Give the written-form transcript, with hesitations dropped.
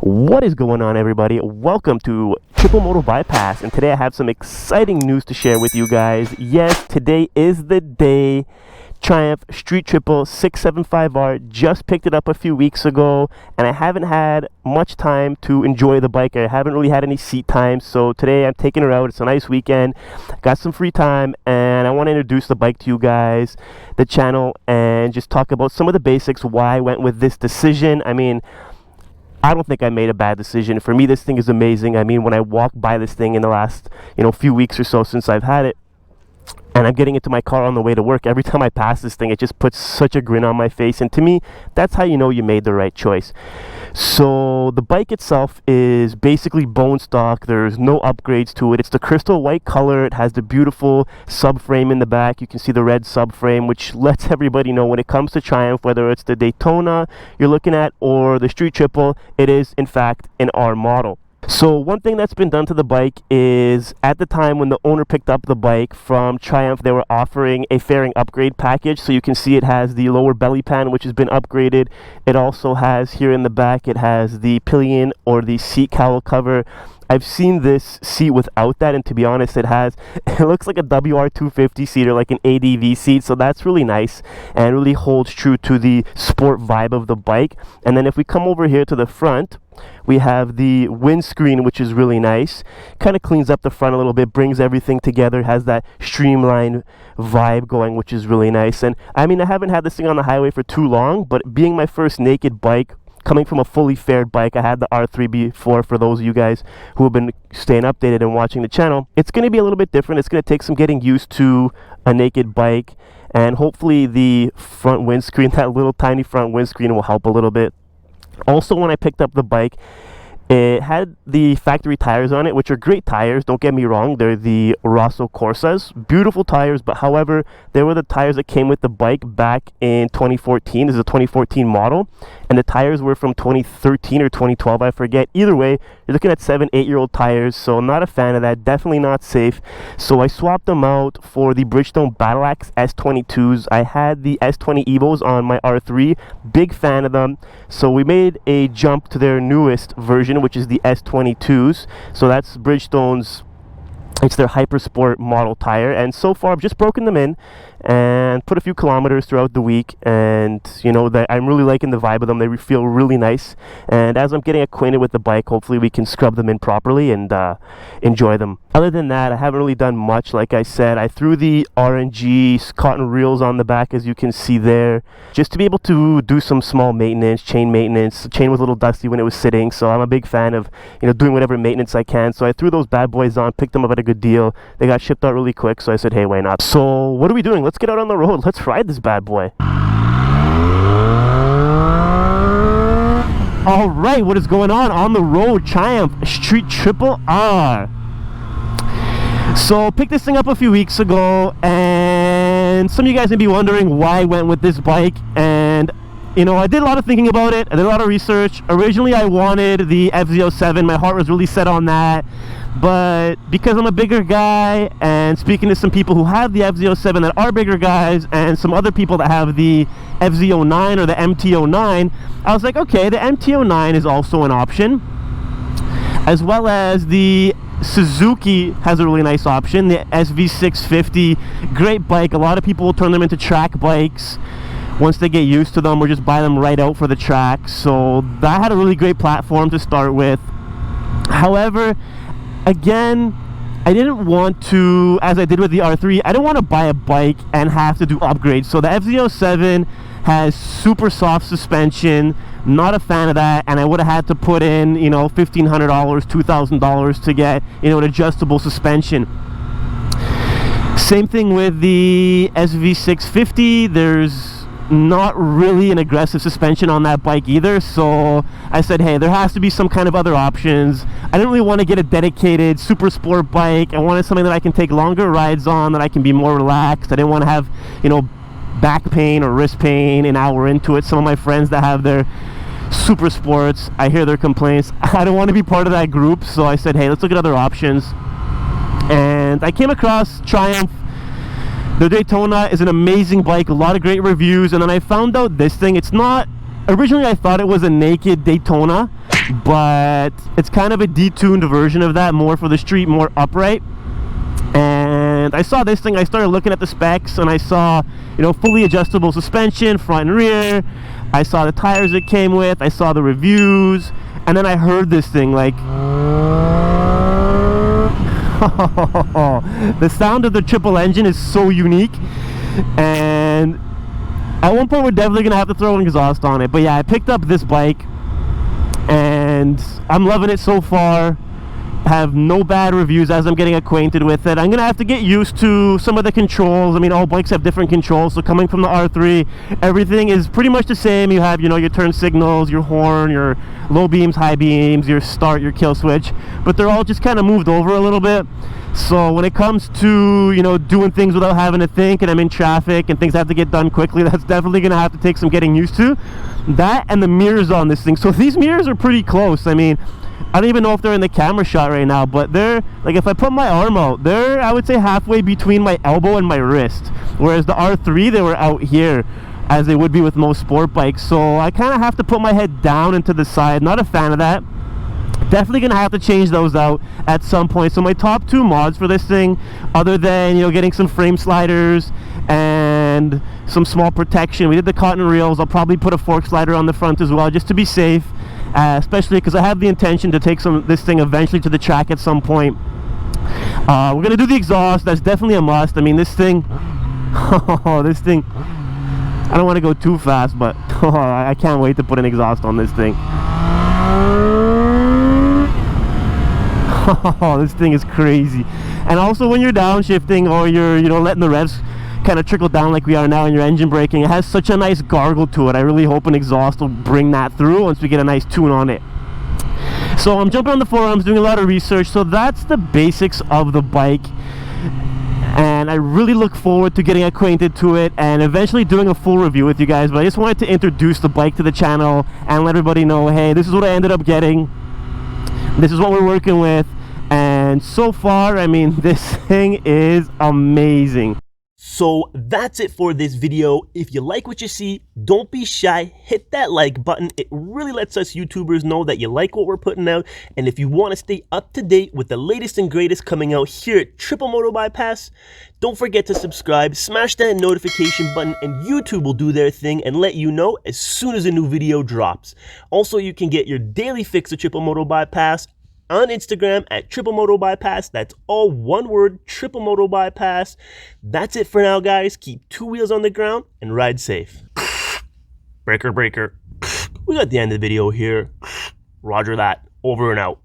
What is going on, everybody? Welcome to Triple Moto Bypass, and today I have some exciting news to share with you guys. Yes, today is the day. Triumph Street Triple 675R, just picked it up a few weeks ago, and I haven't had much time to enjoy the bike. I haven't really had any seat time, so today I'm taking her out. It's a nice weekend, got some free time, and I want to introduce the bike to you guys, the channel, and just talk about some of the basics, why I went with this decision. I mean, I don't think I made a bad decision. For me, this thing is amazing. I mean, when I walk by this thing in the last, few weeks or so since I've had it, and I'm getting into my car on the way to work, every time I pass this thing, it just puts such a grin on my face. And to me, that's how you know you made the right choice. So the bike itself is basically bone stock. There's no upgrades to it. It's the crystal white color. It has the beautiful subframe in the back. You can see the red subframe, which lets everybody know when it comes to Triumph, whether it's the Daytona you're looking at or the Street Triple, it is in fact an R model. So one thing that's been done to the bike is, at the time when the owner picked up the bike from Triumph, they were offering a fairing upgrade package. So you can see it has the lower belly pan, which has been upgraded. It also has, here in the back, it has the pillion or the seat cowl cover. I've seen this seat without that, and to be honest, it looks like a WR250 seat or like an ADV seat, so that's really nice and really holds true to the sport vibe of the bike. And then if we come over here to the front, we have the windscreen, which is really nice. Kind of cleans up the front a little bit, brings everything together, has that streamlined vibe going, which is really nice. And I mean, I haven't had this thing on the highway for too long, but being my first naked bike, coming from a fully faired bike, I had the R3 before, for those of you guys who have been staying updated and watching the channel, it's going to be a little bit different. It's going to take some getting used to a naked bike, and hopefully the front windscreen, that little tiny front windscreen, will help a little bit. Also, when I picked up the bike, it had the factory tires on it, which are great tires, don't get me wrong. They're the Rosso Corsas, beautiful tires, but however, they were the tires that came with the bike back in 2014. This is a 2014 model, and the tires were from 2013 or 2012, I forget. Either way, you're looking at 7-8-year-old tires, so I'm not a fan of that, definitely not safe. So I swapped them out for the Bridgestone Battle Axe S22s. I had the S20 Evos on my R3, big fan of them, so we made a jump to their newest version, which is the S22s. So that's Bridgestone's, it's their Hypersport model tire, and so far I've just broken them in and put a few kilometers throughout the week, and that I'm really liking the vibe of them. They feel really nice, and as I'm getting acquainted with the bike, hopefully we can scrub them in properly and enjoy them. Other than that, I haven't really done much. Like I said, I threw the RNG cotton reels on the back, as you can see there, just to be able to do some small maintenance, chain maintenance. The chain was a little dusty when it was sitting, so I'm a big fan of doing whatever maintenance I can. So I threw those bad boys on, picked them up at a good deal. They got shipped out really quick, so I said, hey, why not? So what are we doing? Let's get out on the road. Let's ride this bad boy. All right, what is going on the road? Triumph Street Triple R. So picked this thing up a few weeks ago, and some of you guys may be wondering why I went with this bike. And I did a lot of thinking about it. I did a lot of research. Originally, I wanted the FZ07. My heart was really set on that. But because I'm a bigger guy, and speaking to some people who have the FZ07 that are bigger guys, and some other people that have the FZ09 or the MT09, I was like, okay, the MT09 is also an option, as well as the Suzuki has a really nice option, the SV650, great bike. A lot of people will turn them into track bikes once they get used to them, or just buy them right out for the track. So that had a really great platform to start with. However, again, I didn't want to, as I did with the R3, I didn't want to buy a bike and have to do upgrades. So the FZ07 has super soft suspension, not a fan of that, and I would have had to put in, $1,500, $2,000 to get, an adjustable suspension. Same thing with the SV650. There's not really an aggressive suspension on that bike either, so I said, hey, there has to be some kind of other options. I didn't really want to get a dedicated super sport bike. I wanted something that I can take longer rides on, that I can be more relaxed. I didn't want to have back pain or wrist pain an hour into it. Some of my friends that have their super sports, I hear their complaints. I don't want to be part of that group, so I said, hey, let's look at other options. And I came across Triumph. The Daytona is an amazing bike, a lot of great reviews, and then I found out this thing, it's not, originally I thought it was a naked Daytona, but it's kind of a detuned version of that, more for the street, more upright. And I saw this thing, I started looking at the specs, and I saw, you know, fully adjustable suspension, front and rear. I saw the tires it came with, I saw the reviews, and then I heard this thing like the sound of the triple engine is so unique. And at one point we're definitely gonna have to throw an exhaust on it. But yeah, I picked up this bike and I'm loving it so far. Have no bad reviews as I'm getting acquainted with it. I'm gonna have to get used to some of the controls. I mean, all bikes have different controls, so coming from the R3, everything is pretty much the same. You have, you know, your turn signals, your horn, your low beams, high beams, your start, your kill switch, but they're all just kind of moved over a little bit. So when it comes to, you know, doing things without having to think, and I'm in traffic and things have to get done quickly, that's definitely gonna have to take some getting used to. That and the mirrors on this thing. So these mirrors are pretty close. I mean, I don't even know if they're in the camera shot right now, but they're, like, if I put my arm out, they're, I would say, halfway between my elbow and my wrist. Whereas the R3, they were out here, as they would be with most sport bikes. So I kind of have to put my head down and to the side. Not a fan of that. Definitely gonna have to change those out at some point. So my top two mods for this thing, other than, you know, getting some frame sliders and some small protection, we did the cotton reels. I'll probably put a fork slider on the front as well, just to be safe. Especially because I have the intention to take this thing eventually to the track at some point. We're gonna do the exhaust. That's definitely a must. I mean, this thing, this thing, I don't want to go too fast, but I can't wait to put an exhaust on this thing. This thing is crazy. And also when you're downshifting, or you're, you know, letting the revs kind of trickle down like we are now, and your engine braking, it has such a nice gargle to it. I really hope an exhaust will bring that through once we get a nice tune on it. So I'm jumping on the forums, doing a lot of research. So that's the basics of the bike, and I really look forward to getting acquainted to it and eventually doing a full review with you guys. But I just wanted to introduce the bike to the channel and let everybody know, hey, this is what I ended up getting, this is what we're working with. And so far, I mean, this thing is amazing. So that's it for this video. If you like what you see, don't be shy, hit that like button. It really lets us YouTubers know that you like what we're putting out. And if you want to stay up to date with the latest and greatest coming out here at Triple Moto Bypass, don't forget to subscribe, smash that notification button, and YouTube will do their thing and let you know as soon as a new video drops. Also, you can get your daily fix of Triple Moto Bypass on Instagram at Triple Moto Bypass. That's all one word, Triple Moto Bypass. That's it for now, guys. Keep two wheels on the ground and ride safe. Breaker, breaker. We got the end of the video here. Roger that. Over and out.